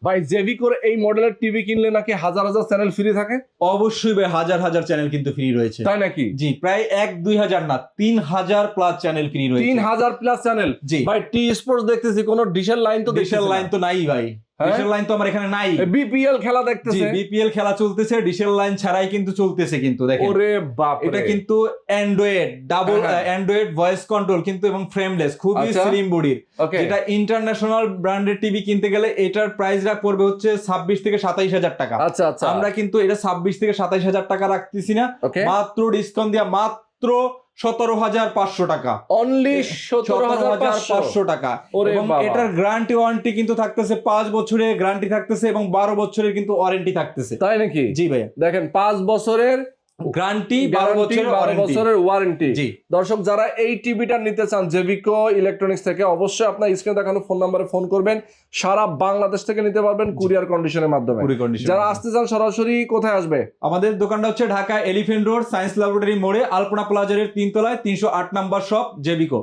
ভাই জেভিকোর এই মডেলের টিভি কিনলে নাকি হাজার হাজার চ্যানেল ফ্রি থাকে? অবশ্যই ভাই, হাজার হাজার চ্যানেল কিন্তু ফ্রি রয়েছে। তাই নাকি? জি, প্রায় 1-2 হাজার না, 3000 প্লাস চ্যানেল ফ্রি রয়েছে। 3000 প্লাস চ্যানেল। জি ভাই টি স্পোর্টস দেখতেছি, কোনো ডিশের লাইন তো ডিশের লাইন তো নাই ভাই, ডিশের লাইন তো আমার এখানে নাই। বিপিএল খেলা জি দেখতেছে, বিপিএল খেলা চলতেছে, ডিশের লাইন ছাড়াই কিন্তু চলতেছে কিন্তু দেখেন। ওরে বাপ রে। এটা কিন্তু Android double Android voice control কিন্তু এবং ফ্রেমলেস, খুবই আচ্ছা। স্লিম বডির। ওকে, যেটা ইন্টারন্যাশনাল ব্র্যান্ডের টিভি কিনতে গেলে এটার প্রাইসটা পড়বে হচ্ছে 26 থেকে 27 হাজার টাকা। আচ্ছা আচ্ছা। আমরা কিন্তু এটা 26 থেকে 27 হাজার টাকা রাখতেছি না, ওকে, মাত্র ডিসকাউন্ট দিয়া মাত্র 17,500 টাকা, অনলি 17,500 টাকা। ওরে এবং বাবা। এটার গ্যারান্টি ওয়ারেন্টি কিন্তু থাকতেছে 5 বছরের গ্যারান্টি থাকতেছে এবং 12 বছরের কিন্তু ওয়ারেন্টি থাকতেছে। তাই নাকি? জি ভাইয়া, দেখেন 5 বছরের গ্যারান্টি, 12 গ্যারান্টি, বছরের 12 ওয়ারেন্টি। বছরের ওয়ারেন্টি। জি দর্শক যারা এই টিভিটা নিতে চান জেভিকো ইলেকট্রনিক্স থেকে, অবশ্যই আপনার স্ক্রিনে দেখানো ফোন নম্বরে ফোন করবেন। সারা বাংলাদেশ থেকে নিতে পারবেন কুরিয়ার কন্ডিশনের মাধ্যমে। পুরো কন্ডিশন। যারা আসতে চান সরাসরি কোথায় আসবে? আমাদের দোকানটা হচ্ছে Dhaka elephant road science laboratory মোড়ে, আলপনা প্লাজারের 3 তলায় 308 নাম্বার শপ জেভিকো।